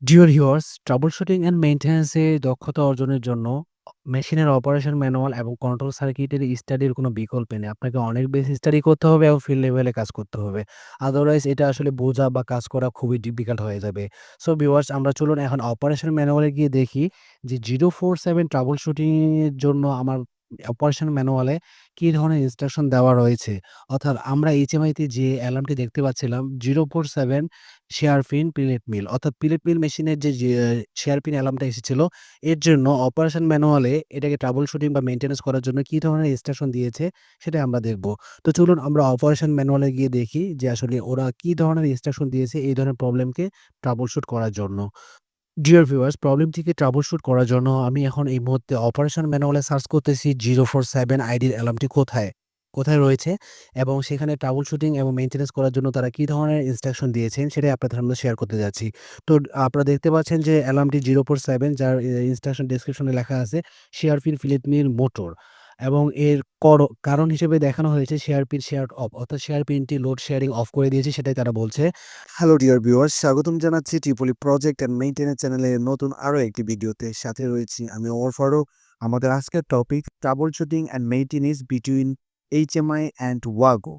Deer viewers, troubleshooting and মেইনটেন্যান্সে দক্ষতা অর্জনের জন্য মেশিনের অপারেশন ম্যানুয়াল এবং কন্ট্রোল সার্কিটের স্টাডির কোনো বিকল্প নেই। আপনাকে অনেক বেশি স্টাডি করতে হবে এবং ফিল্ড লেভেলে কাজ করতে হবে। আদারওয়াইজ এটা আসলে বোঝা বা কাজ করা খুবই ডিফিকাল্ট হয়ে যাবে। সো ভিউয়ার্স, আমরা চলুন এখন অপারেশন ম্যানুয়ালে গিয়ে দেখি যে 047 ট্রাবল শুটিং এর জন্য আমার অপারেশন ম্যানুয়ালে কি ধরনের ইনস্ট্রাকশন দেওয়া রয়েছে। অর্থাৎ আমরা এইচএমআইতে যে অ্যালার্মটি দেখতে পাচ্ছিলাম 047 শেয়ার পিন পিলেট মিল, অর্থাৎ পিলেট মিল মেশিনের যে শেয়ার পিন অ্যালার্মটা এসেছিল, এর জন্য অপারেশন ম্যানুয়ালে এটাকে ট্রাবল শুটিং বা মেইনটেন্যান্স করার জন্য কি ধরনের ইনস্ট্রাকশন দিয়েছে সেটা আমরা দেখব। তো চলুন আমরা অপারেশন ম্যানুয়ালে গিয়ে দেখি যে আসলে ওরা কি ধরনের ইনস্ট্রাকশন দিয়েছে এই ধরনের প্রবলেমকে ট্রাবল শুট করার জন্য। ডিয়ার ভিউয়ার্স, প্রবলেমটিকে ট্রাবল শুট করার জন্য আমি এখন এই মুহূর্তে অপারেশন ম্যানুয়ালে সার্চ করতেছি 047 আইডির অ্যালার্মটি কোথায় রয়েছে এবং সেখানে ট্রাবল শুটিং এবং মেইনটেন্যান্স করার জন্য তারা কি ধরনের ইনস্ট্রাকশন দিয়েছেন সেটাই আপনাদের সামনে শেয়ার করতে যাচ্ছি। তো আপনারা দেখতে পাচ্ছেন যে অ্যালার্মটি 047 যার ইনস্ট্রাকশন ডেসক্রিপশনে লেখা আছে শেয়ার পিন ফিলেট মিল মোটর, এবং এর কারণ হিসেবে দেখানো হয়েছে শেয়ার পিন শেয়ার অফ, অর্থাৎ শেয়ার পিনটি লোড শেয়ারিং অফ করে দিয়েছে সেটাই তারা বলছে। হ্যালো ডিয়ার ভিউয়ার্স, স্বাগতম জানাচ্ছি ট্রিপলি প্রজেক্ট অ্যান্ড মেইনটেন্যান্স চ্যানেলের নতুন আরো একটি ভিডিওতে। সাথে রয়েছি আমি ওমর ফারুক। আমাদের আজকের topic troubleshooting and maintenance between HMI and ওয়াগো।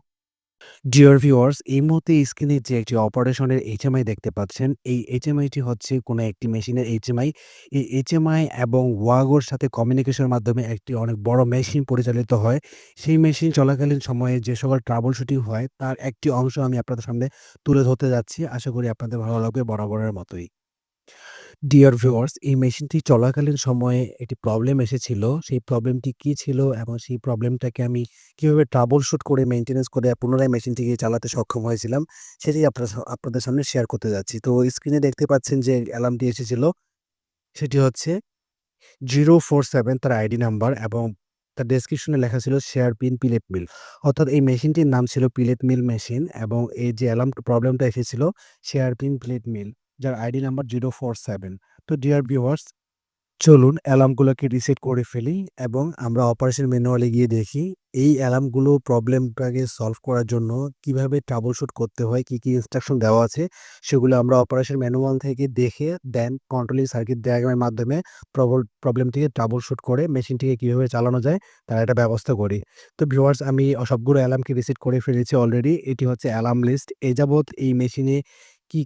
ডিয়ার ভিউয়ার্স, এই মুহূর্তে স্ক্রিনে যে একটি অপারেশনের এইচএমআই দেখতে পাচ্ছেন, এই এইচএমআইটি হচ্ছে কোনো একটি মেশিনের এইচএমআই। এই এইচএমআই এবং ওয়াগোর সাথে কমিউনিকেশনের মাধ্যমে একটি অনেক বড় মেশিন পরিচালিত হয়। সেই মেশিন চলাকালীন সময়ে যে সকল ট্রাবল শুটিং হয় তার একটি অংশ আমি আপনাদের সামনে তুলে ধরতে যাচ্ছি। আশা করি আপনাদের ভালো লাগবে বরাবরের মতোই। ডিয়ার ভিউয়ার্স, এই মেশিনটি চলাকালীন সময়ে একটি প্রবলেম এসেছিল। সেই প্রবলেমটি কী ছিল এবং সেই প্রবলেমটাকে আমি কিভাবে ট্রাবল শুট করে মেইনটেন্যান্স করে পুনরায় মেশিনটিকে চালাতে সক্ষম হয়েছিলাম, সেটাই আপনাদের সামনে শেয়ার করতে যাচ্ছি। তো স্ক্রিনে দেখতে পাচ্ছেন যে অ্যালার্মটি এসেছিল, সেটি হচ্ছে 047 তার আইডি নাম্বার, এবং তার ডেসক্রিপশনে লেখা ছিল শেয়ার পিন পিলেট মিল। অর্থাৎ এই মেশিনটির নাম ছিল পিলেট মিল মেশিন, এবং এই যে অ্যালার্ম প্রবলেমটা এসেছিল শেয়ার পিন পিলেট মিল, যার আইডি নাম্বার 047। তো ডিয়ার ভিউয়ার্স, চলুন অ্যালার্মগুলোকে রিসেট করে ফেলি এবং আমরা অপারেশন ম্যানুয়ালে গিয়ে দেখি এই অ্যালার্মগুলো প্রবলেমটাকে সলভ করার জন্য কিভাবে ট্রাবল শুট করতে হয়, কি ইনস্ট্রাকশন দেওয়া আছে সেগুলো আমরা অপারেশন ম্যানুয়াল থেকে দেখে দেন কন্ট্রোলিং সার্কিট ডায়াগ্রামের মাধ্যমে প্রবলেমটিকে ট্রাবল শুট করে মেশিনটিকে কিভাবে চালানো যায় তার একটা ব্যবস্থা করি। তো ভিউয়ার্স, আমি সবগুলো অ্যালার্মকে রিসেট করে ফেলেছি অলরেডি। এটি হচ্ছে অ্যালার্ম লিস্ট। এ যাবৎ এই মেশিনে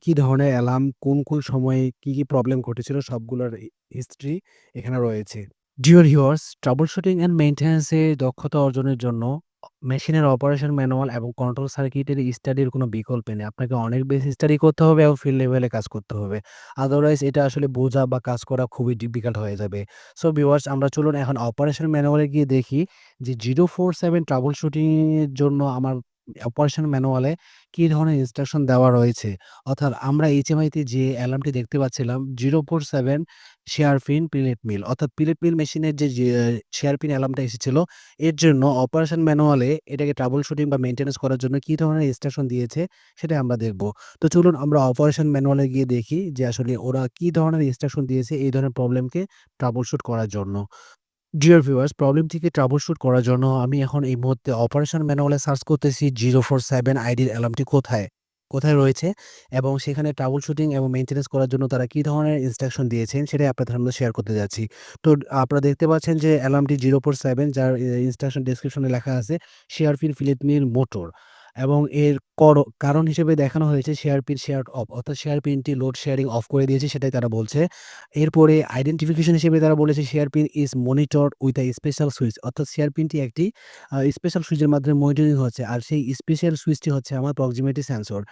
কি ধরনের অ্যালার্ম কোন সময়ে কি প্রবলেম ঘটেছিল সবগুলোর হিস্ট্রি এখানে রয়েছে। Dear viewers, troubleshooting and মেইনটেন্যান্সে দক্ষতা অর্জনের জন্য মেশিনের অপারেশন ম্যানুয়াল এবং কন্ট্রোল সার্কিটের স্টাডির কোনো বিকল্প নেই। আপনাকে অনেক বেশি স্টাডি করতে হবে এবং ফিল্ড লেভেলে কাজ করতে হবে। আদারওয়াইজ এটা আসলে বোঝা বা কাজ করা খুবই ডিফিকাল্ট হয়ে যাবে। সো ভিউয়ার্স, আমরা চলুন এখন অপারেশন ম্যানুয়ালে গিয়ে দেখি যে 047 ট্রাবল শুটিং এর জন্য আমার অপারেশন ম্যানুয়ালে কি ধরনের ইনস্ট্রাকশন দেওয়া রয়েছে। অর্থাৎ আমরা এইচএমআইতে যে অ্যালার্মটি দেখতে পাচ্ছিলাম 047 শেয়ার পিন পিলেট মিল, অর্থাৎ পিলেট মিল মেশিনের যে শেয়ার পিন অ্যালার্মটা এসেছিল, এর জন্য অপারেশন ম্যানুয়ালে এটাকে ট্রাবল শুটিং বা মেইনটেন্যান্স করার জন্য কি ধরনের ইনস্ট্রাকশন দিয়েছে সেটা আমরা দেখব। তো চলুন আমরা অপারেশন ম্যানুয়ালে গিয়ে দেখি যে আসলে ওরা কি ধরনের ইনস্ট্রাকশন দিয়েছে এই ধরনের প্রবলেমকে ট্রাবল শুট করার জন্য। ডিয়ার ভিউয়ার্স, প্রবলেমটিকে ট্রাবল শুট করার জন্য আমি এখন এই মুহূর্তে অপারেশন ম্যানুয়ালে সার্চ করতেছি 047 আইডির অ্যালার্মটি কোথায় রয়েছে এবং সেখানে ট্রাবল শুটিং এবং মেইনটেন্যান্স করার জন্য তারা কি ধরনের ইনস্ট্রাকশন দিয়েছেন সেটাই আপনাদের সামনে শেয়ার করতে যাচ্ছি। তো আপনারা দেখতে পাচ্ছেন যে অ্যালার্মটি 047 যার ইনস্ট্রাকশন ডেসক্রিপশনে লেখা আছে শেয়ার পিন ফিলেট মিল মোটর, এবং এর কারণ হিসেবে দেখানো হয়েছে শেয়ার পিন শেয়ার অফ, অর্থাৎ শেয়ার পিনটি লোড শেয়ারিং অফ করে দিয়েছে সেটাই তারা বলছে। এরপরে আইডেন্টিফিকেশন হিসেবে তারা বলেছে share pin is monitored with a special switch, অর্থাৎ শেয়ার পিনটি একটি স্পেশাল সুইচের মাধ্যমে মনিটরিং হচ্ছে। আর সেই স্পেশাল সুইচটি হচ্ছে আমার প্রক্সিমিটি সেন্সর।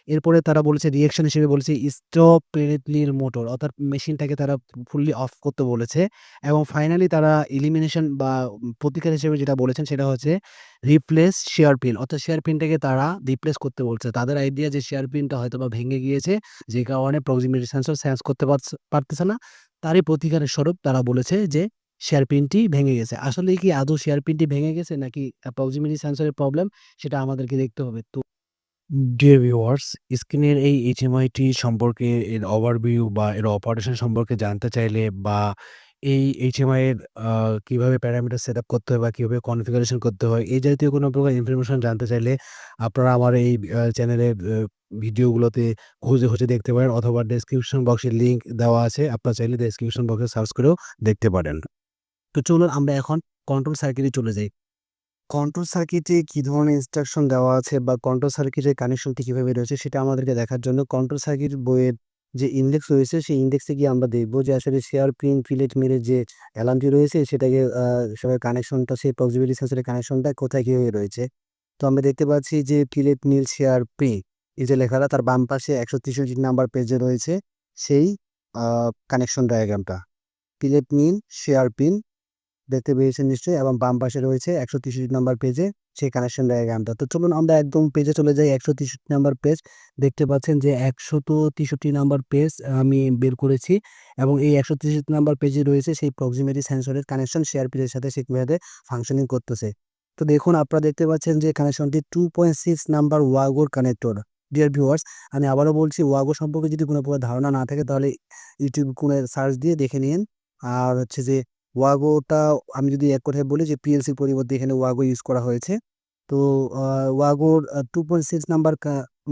এরপরে তারা বলেছে রিঅ্যাকশন হিসেবে বলেছে স্টপ পেরিটনিল মোটর, অর্থাৎ মেশিনটাকে তারা ফুললি অফ করতে বলেছে, এবং ফাইনালি তারা এলিমিনেশন বা প্রতিকার হিসেবে যেটা বলেছেন সেটা হচ্ছে রিপ্লেস শেয়ার পিন, অর্থাৎ শেয়ার পিনটাকে তারা রিপ্লেস করতে বলছে। তাদের আইডিয়া যে শেয়ার পিনটা হয়তোবা ভেঙে গিয়েছে, যে কারণে প্রক্সিমিটি সেন্সর সেন্স করতে পারতেছে না। তারই প্রতিকারের স্বরূপ তারা বলেছে যে শেয়ার পিনটি ভেঙে গেছে। আসলেই কি আদৌ শেয়ার পিনটি ভেঙে গেছে নাকি প্রক্সিমিটি সেন্সরের প্রবলেম সেটা আমাদেরকে দেখতে হবে। তো ডিয়ার ভিউয়ার্স, স্ক্রিনের এই এইচএমআইটি সম্পর্কে এর ওভারভিউ বা এর অপারেশন সম্পর্কে জানতে চাইলে, বা এই এইচএমআই এর কিভাবে প্যারামিটার সেটআপ করতে হয় বা কিভাবে কনফিগারেশন করতে হয় এই জাতীয় কোনো প্রকার ইনফরমেশন জানতে চাইলে আপনারা আমার এই চ্যানেলের ভিডিওগুলোতে খুঁজে দেখতে পারেন অথবা ডেসক্রিপশন বক্সে লিংক দেওয়া আছে। আপনারা চাইলে ডেসক্রিপশন বক্সে সার্চ করেও দেখতে পারেন। তো চলুন আমরা এখন কন্ট্রোল সার্কিটে চলে যাই। কন্ট্রোল সার্কিটে কি ধরনের ইনস্ট্রাকশন দেওয়া আছে বা কন্ট্রোল সার্কিটের কানেকশনটি কিভাবে রয়েছে সেটা আমাদেরকে দেখার জন্য কন্ট্রোল সার্কিট বইয়ের যে ইনডেক্স রয়েছে সেই ইনডেক্সে গিয়ে আমরা দেখব যে আসলে শেয়ার পিন ফিলেট মিলে যে অ্যালার্মটি রয়েছে সেটাকে সেটার কানেকশনটা সেই প্রক্সিমিটি সেন্সরের কানেকশনটা কোথায় কিভাবে রয়েছে। তো আমরা দেখতে পাচ্ছি যে ফিলেট মিল শেয়ার পি এই যে লেখাটা তার বাম পাশে ১৬৩ নাম্বার পেজে রয়েছে সেই কানেকশন ডায়াগ্রামটা। ফিলেট মিল শেয়ার পিন দেখতে পেয়েছেন নিশ্চয়ই এবং বাম পাশে রয়েছে ১৬৩ নাম্বার পেজে সেই কানেকশন ডায়াগ্রামটা। তো চলুন আমরা একদম পেজে চলে যাই। ১৬৩ নাম্বার পেজ দেখতে পাচ্ছেন যে ১৬৩ নাম্বার পেজ আমি বের করেছি এবং এই ১৬৩ নাম্বার পেজে রয়েছে সেই প্রক্সিমিটি সেন্সরের কানেকশন শেয়ার পিনের সাথে সে কিভাবে ফাংশনিং করতেছে। তো দেখুন আপনারা দেখতে পাচ্ছেন যে কানেকশনটি 2.6 নাম্বার ওয়াগোর কানেক্টর। ডিয়ার ভিউয়ার্স, আমি আবারও বলছি ওয়াগো সম্পর্কে যদি কোনো প্রকার ধারণা না থাকে তাহলে ইউটিউব কোণে সার্চ দিয়ে দেখে নিন। আর হচ্ছে যে ওয়াগোটা আমি যদি এক কথায় বলি যে পিএলসির পরিবর্তে এখানে ওয়াগো ইউজ করা হয়েছে। তো ওয়াগোর 2.6 নাম্বার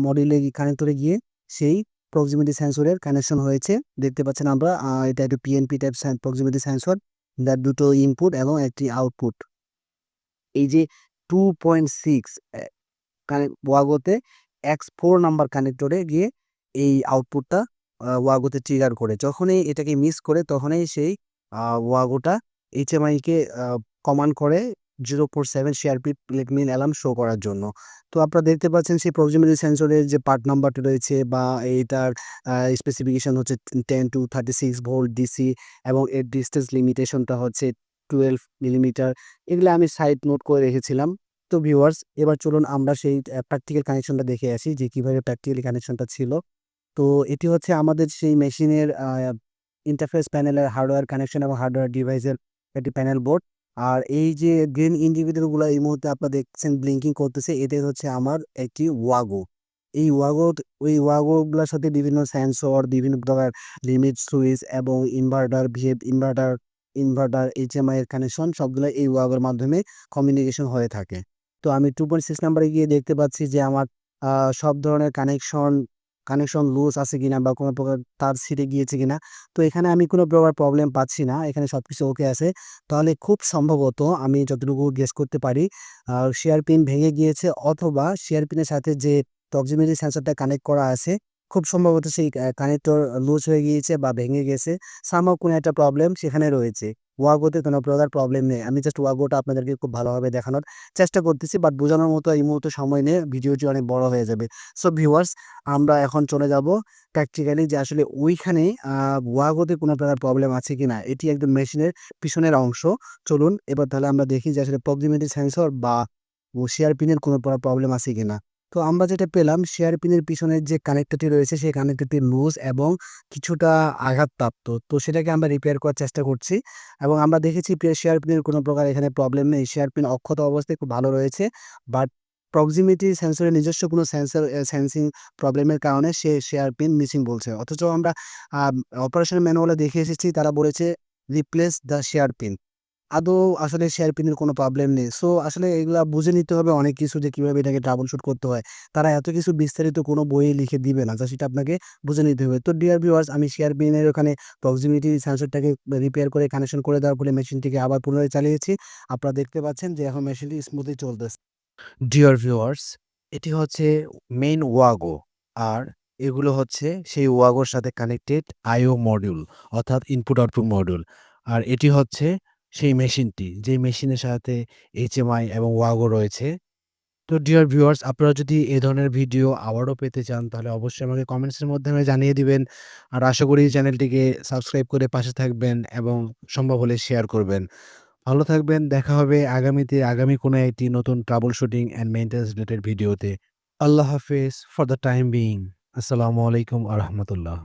মডেলে কানেক্টরে গিয়ে সেই প্রক্সিমিটি সেন্সরের কানেকশন হয়েছে। দেখতে পাচ্ছেন আমরা এটা একটু পিএনপি টাইপ প্রক্সিমিটি সেন্সর, যার দুটো ইনপুট এবং একটি আউটপুট। এই যে 2.6 ওয়াগোতে X4 নাম্বার কানেক্টরে গিয়ে এই আউটপুটটা ওয়াগোতে ট্রিগার করে। যখনই এটাকে মিস করে তখনই সেই ওয়াগোটা এইচএমআইকে কমান্ড করে 047 সিআরপি প্লেটমিন অ্যালার্ম শো করার জন্য। তো আপনারা দেখতে পাচ্ছেন সেই প্রক্সিমিটি সেন্সরের যে পার্ট নাম্বারটি রয়েছে বা এইটার স্পেসিফিকেশন হচ্ছে 10 to 36 ভোল্ট ডিসি এবং এর ডিসটেন্স লিমিটেশনটা হচ্ছে 12 মিলিমিটার। এগুলো আমি সাইড নোট করে রেখেছিলাম। তো ভিউয়ার্স, এবার চলুন আমরা সেই প্র্যাকটিক্যাল কানেকশনটা দেখে আসি যে কিভাবে প্র্যাকটিক্যালি কানেকশনটা ছিল। তো এটি হচ্ছে আমাদের সেই মেশিনের ইন্টারফেস প্যানেলের হার্ডওয়্যার কানেকশন এবং হার্ডওয়্যার ডিভাইসের একটি প্যানেল বোর্ড। আর এই যে গ্রিন ইন্ডিকেটরগুলো এই মুহূর্তে আপনারা দেখছেন ব্লিঙ্কিং করতেছে, এদের হচ্ছে আমার একটি ওয়াগো। এই ওয়াগোগুলোর সাথে বিভিন্ন সেন্সর, বিভিন্ন প্রকার লিমিট সুইচ এবং ইনভার্টার, ইনভার্টার, এইচএমআই এর কানেকশন সবগুলো এই ওয়াগোর মাধ্যমে কমিউনিকেশন হয়ে থাকে। তো আমি 2.6 নাম্বারে গিয়ে দেখতে পাচ্ছি যে আমার আ সব ধরনের কানেকশন লুজ আছে কিনা বা কোনো প্রকার তার ছিঁড়ে গিয়েছে কিনা। তো এখানে আমি কোনো প্রকার প্রবলেম পাচ্ছি না। এখানে সবকিছু ওকে আছে। তাহলে খুব সম্ভবত আমি যতটুকু গেস করতে পারি শেয়ার পিন ভেঙে গিয়েছে অথবা শেয়ার পিনের সাথে যে প্রক্সিমিটি সেন্সরটা কানেক্ট করা আছে, খুব সম্ভবত সেই কানেক্টর লুজ হয়ে গিয়েছে বা ভেঙে গেছে। সামহাউ কোনো একটা প্রবলেম সেখানে রয়েছে। ওয়াগোতে কোনো প্রকার প্রবলেম নেই। আমি জাস্ট ওয়াগোটা আপনাদেরকে খুব ভালোভাবে দেখানোর চেষ্টা করতেছি। বাট বোঝানোর মতো এই মুহূর্তে সময় নেই। ভিডিওটি অনেক বড় হয়ে যাবে। সো ভিউয়ার্স, আমরা এখন চলে যাব প্র্যাকটিক্যালি যে আসলে ওইখানে ওয়াগোতে কোনো প্রকার প্রবলেম আছে কিনা। এটি একদম মেশিনের পিছনের অংশ। চলুন এবার তাহলে আমরা দেখি যে আসলে প্রক্সিমিটি সেন্সর বা শেয়ার পিনের কোনো প্রকার প্রবলেম আছে কিনা। তো আমরা যেটা পেলাম শেয়ার পিনের পিছনের যে কানেক্টরটি রয়েছে সেই কানেক্টরটি লুজ এবং কিছুটা আঘাতপ্রাপ্ত। তো সেটাকে আমরা রিপেয়ার করার চেষ্টা করছি এবং আমরা দেখেছি শেয়ার পিনের কোনো প্রকার এখানে প্রবলেম নেই। শেয়ার পিন অক্ষত অবস্থায় খুব ভালো রয়েছে। বাট প্রক্সিমিটি সেন্সরের নিজস্ব কোনো সেন্সিং প্রবলেমের কারণে সে শেয়ার পিন মিসিং বলছে। অথচ আমরা আ অপারেশন ম্যানুয়ালে দেখে এসেছি, তারা বলেছে রিপ্লেস দ্য শেয়ার পিন। আদৌ আসলে শেয়ার পিনের কোনো প্রবলেম নেই। সো আসলে এগুলা বুঝে নিতে হবে অনেক কিছু যে কিভাবে এটাকে ট্রাবল শুট করতে হয়। তারা এত কিছু বিস্তারিত কোনো বইয়ে লিখে দিবে না। জাস্ট এটা আপনাকে বুঝে নিতে হবে। তো ডিয়ার ভিউয়ার্স, আমি শেয়ার পিনের ওখানে প্রক্সিমিটি সেন্সরটাকে রিপেয়ার করে কানেকশন করে দেওয়ার ফলে মেশিনটিকে আবার পুনরায় চালিয়েছি। আপনারা দেখতে পাচ্ছেন যে এখন মেশিনটি স্মুথলি চলতেছে। ডিয়ার ভিউয়ার্স, এটি হচ্ছে মেইন ওয়াগো। আর এগুলো হচ্ছে সেই ওয়াগোর সাথে কানেক্টেড আইও মডিউল অর্থাৎ ইনপুট আউটপুট মডিউল। আর এটি হচ্ছে সেই মেশিনটি যেই মেশিনের সাথে এইচএমআই এবং ওয়াগো রয়েছে। তো ডিয়ার ভিউয়ার্স, আপনারা যদি এ ধরনের ভিডিও আবারও পেতে চান তাহলে অবশ্যই আমাকে কমেন্টসের মাধ্যমে জানিয়ে দিবেন। আর আশা করি চ্যানেলটিকে সাবস্ক্রাইব করে পাশে থাকবেন এবং সম্ভব হলে শেয়ার করবেন। ভালো থাকবেন। দেখা হবে আগামীতে আগামী কোনো একটি নতুন trouble shooting and maintenance related ভিডিওতে। আল্লাহ হাফেজ ফর দ্য টাইম বিইং। আসসালামু আলাইকুম ওয়া রাহমাতুল্লাহ।